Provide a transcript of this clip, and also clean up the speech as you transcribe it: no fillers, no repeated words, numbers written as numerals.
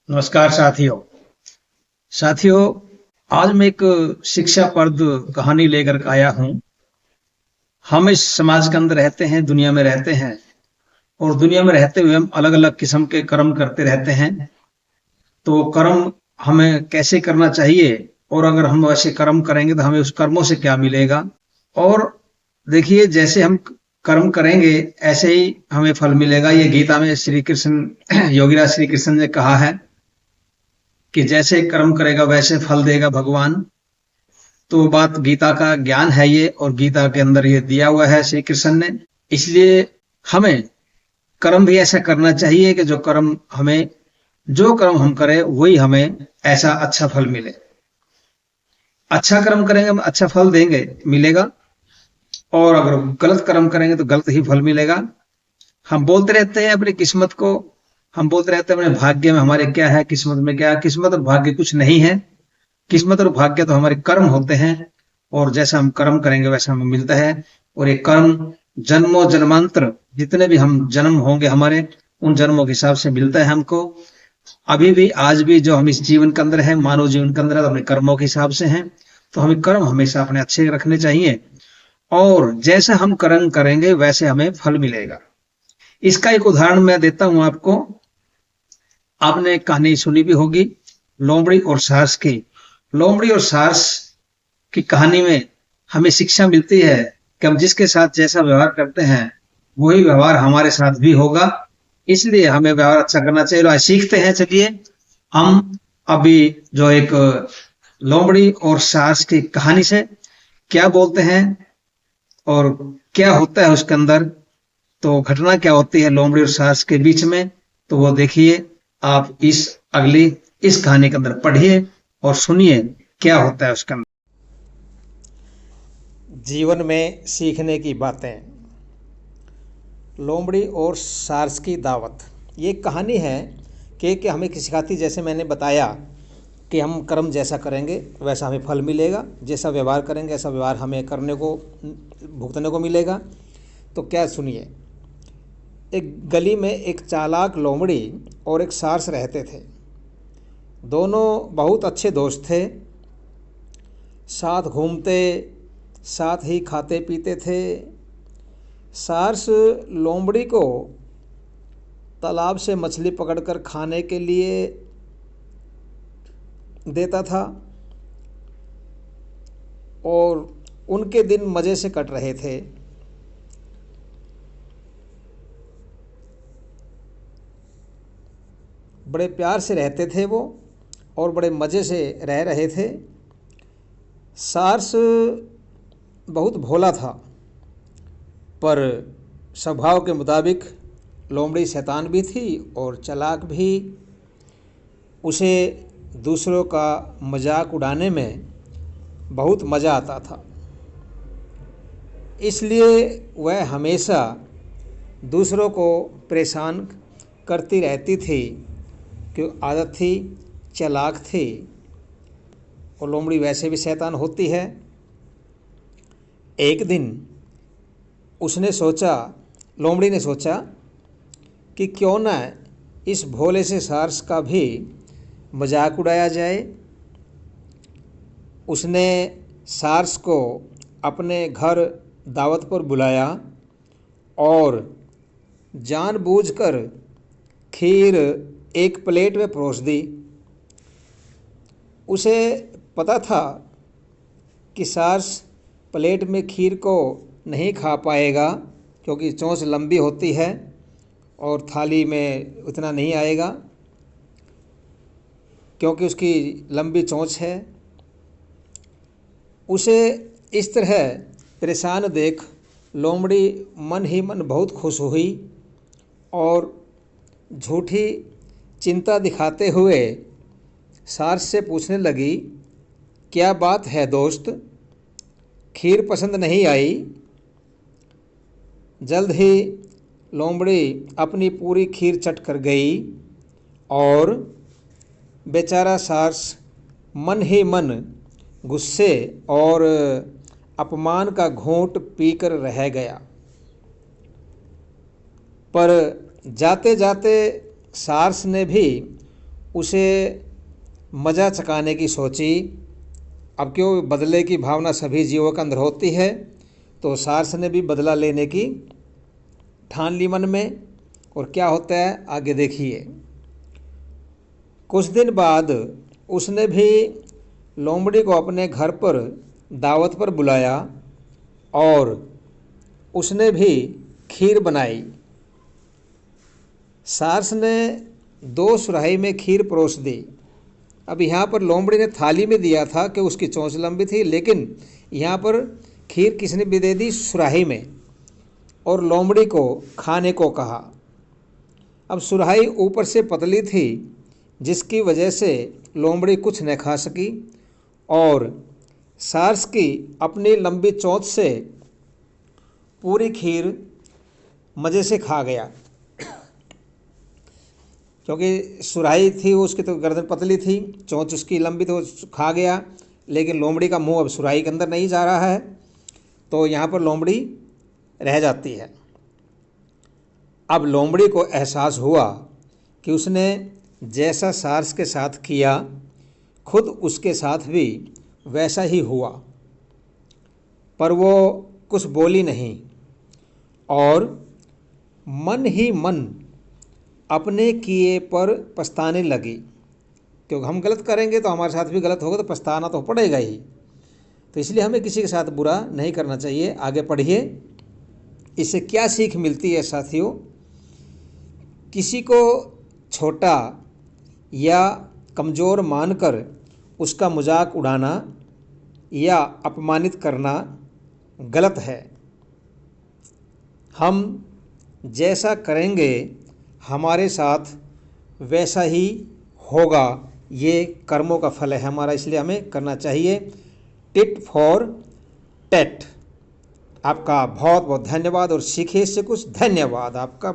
नमस्कार साथियों। साथियों, आज मैं एक शिक्षाप्रद कहानी लेकर के आया हूँ। हम इस समाज के अंदर रहते हैं, दुनिया में रहते हैं और दुनिया में रहते हुए हम अलग-अलग किस्म के कर्म करते रहते हैं। तो कर्म हमें कैसे करना चाहिए और अगर हम वैसे कर्म करेंगे तो हमें उस कर्मों से क्या मिलेगा? और देखिए, जैसे हम कर्म करेंगे ऐसे ही हमें फल मिलेगा। ये गीता में श्री कृष्ण योगीराज श्री कृष्ण ने कहा है कि जैसे कर्म करेगा वैसे फल देगा भगवान। तो बात गीता का ज्ञान है ये, और गीता के अंदर ये दिया हुआ है श्री कृष्ण ने। इसलिए हमें कर्म भी ऐसा करना चाहिए कि जो कर्म हम करें वही हमें ऐसा अच्छा फल मिले। अच्छा कर्म करेंगे हम अच्छा फल देंगे, मिलेगा। और अगर गलत कर्म करेंगे तो गलत ही फल मिलेगा। हम बोलते रहते हैं अपनी किस्मत को, हम बोलते रहते हैं अपने भाग्य में हमारे क्या है, किस्मत में क्या है। किस्मत और भाग्य कुछ नहीं है। किस्मत और भाग्य तो हमारे कर्म होते हैं, और जैसा हम कर्म करेंगे वैसा हमें मिलता है। और ये कर्म जन्मों जन्मांतर जितने भी हम जन्म होंगे हमारे, उन जन्मों के हिसाब से मिलता है हमको। अभी भी आज भी जो हम इस जीवन के अंदर है, मानव जीवन के अंदर है, तो अपने कर्मों के हिसाब से हैं। तो हमें कर्म हमेशा अपने अच्छे रखने चाहिए, और जैसा हम कर्म करेंगे वैसे हमें फल मिलेगा। इसका एक उदाहरण मैं देता हूं आपको। आपने एक कहानी सुनी भी होगी, लोमड़ी और सारस की। लोमड़ी और सारस की कहानी में हमें शिक्षा मिलती है कि हम जिसके साथ जैसा व्यवहार करते हैं वही व्यवहार हमारे साथ भी होगा। इसलिए हमें व्यवहार अच्छा करना चाहिए। आज सीखते हैं, चलिए हम अभी जो एक लोमड़ी और सास की कहानी से क्या बोलते हैं और क्या होता है उसके अंदर, तो घटना क्या होती है लोमड़ी और सास के बीच में, तो वो देखिए। आप इस कहानी के अंदर पढ़िए और सुनिए क्या होता है उसके अंदर। जीवन में सीखने की बातें। लोमड़ी और सारस की दावत। ये एक कहानी है कि हमें सिखाती, जैसे मैंने बताया कि हम कर्म जैसा करेंगे वैसा हमें फल मिलेगा, जैसा व्यवहार करेंगे ऐसा व्यवहार हमें करने को भुगतने को मिलेगा। तो क्या सुनिए। एक गली में एक चालाक लोमड़ी और एक सारस रहते थे। दोनों बहुत अच्छे दोस्त थे, साथ घूमते साथ ही खाते पीते थे। सारस लोमड़ी को तालाब से मछली पकड़कर खाने के लिए देता था और उनके दिन मज़े से कट रहे थे। बड़े प्यार से रहते थे वो, और बड़े मज़े से रह रहे थे। सारस बहुत भोला था, पर स्वभाव के मुताबिक लोमड़ी शैतान भी थी और चालाक भी। उसे दूसरों का मजाक उड़ाने में बहुत मज़ा आता था, इसलिए वह हमेशा दूसरों को परेशान करती रहती थी। क्यों आदत थी, चालाक थी, और लोमड़ी वैसे भी शैतान होती है। एक दिन लोमड़ी ने सोचा कि क्यों ना इस भोले से सारस का भी मजाक उड़ाया जाए। उसने सारस को अपने घर दावत पर बुलाया और जानबूझकर खीर एक प्लेट में परोस दी। उसे पता था कि सारस प्लेट में खीर को नहीं खा पाएगा, क्योंकि चोंच लंबी होती है और थाली में उतना नहीं आएगा, क्योंकि उसकी लंबी चोंच है। उसे इस तरह परेशान देख लोमड़ी मन ही मन बहुत खुश हुई और झूठी चिंता दिखाते हुए सारस से पूछने लगी, क्या बात है दोस्त, खीर पसंद नहीं आई? जल्द ही लोमड़ी अपनी पूरी खीर चट कर गई और बेचारा सारस मन ही मन गुस्से और अपमान का घूंट पीकर रह गया। पर जाते जाते सारस ने भी उसे मज़ा चखाने की सोची। अब क्यों, बदले की भावना सभी जीवों के अंदर होती है, तो सारस ने भी बदला लेने की ठान ली मन में। और क्या होता है आगे देखिए। कुछ दिन बाद उसने भी लोमड़ी को अपने घर पर दावत पर बुलाया और उसने भी खीर बनाई। सारस ने 2 सुराही में खीर परोस दी। अब यहाँ पर लोमड़ी ने थाली में दिया था कि उसकी चोंच लंबी थी, लेकिन यहाँ पर खीर किसने भी दे दी, सुराही में, और लोमड़ी को खाने को कहा। अब सुराही ऊपर से पतली थी, जिसकी वजह से लोमड़ी कुछ न खा सकी और सारस की अपनी लंबी चोंच से पूरी खीर मज़े से खा गया। क्योंकि सुराही थी, उसकी तो गर्दन पतली थी, चोंच उसकी लंबी, तो खा गया। लेकिन लोमड़ी का मुंह अब सुराही के अंदर नहीं जा रहा है, तो यहाँ पर लोमड़ी रह जाती है। अब लोमड़ी को एहसास हुआ कि उसने जैसा सारस के साथ किया, खुद उसके साथ भी वैसा ही हुआ, पर वो कुछ बोली नहीं और मन ही मन अपने किए पर पछताने लगी। क्योंकि हम गलत करेंगे तो हमारे साथ भी गलत होगा, तो पछताना तो पड़ेगा ही। तो इसलिए हमें किसी के साथ बुरा नहीं करना चाहिए। आगे पढ़िए, इससे क्या सीख मिलती है साथियों। किसी को छोटा या कमज़ोर मानकर उसका मजाक उड़ाना या अपमानित करना गलत है। हम जैसा करेंगे हमारे साथ वैसा ही होगा, ये कर्मों का फल है हमारा, इसलिए हमें करना चाहिए टिट फॉर टैट। आपका बहुत बहुत धन्यवाद और सीखिए इससे कुछ। धन्यवाद आपका।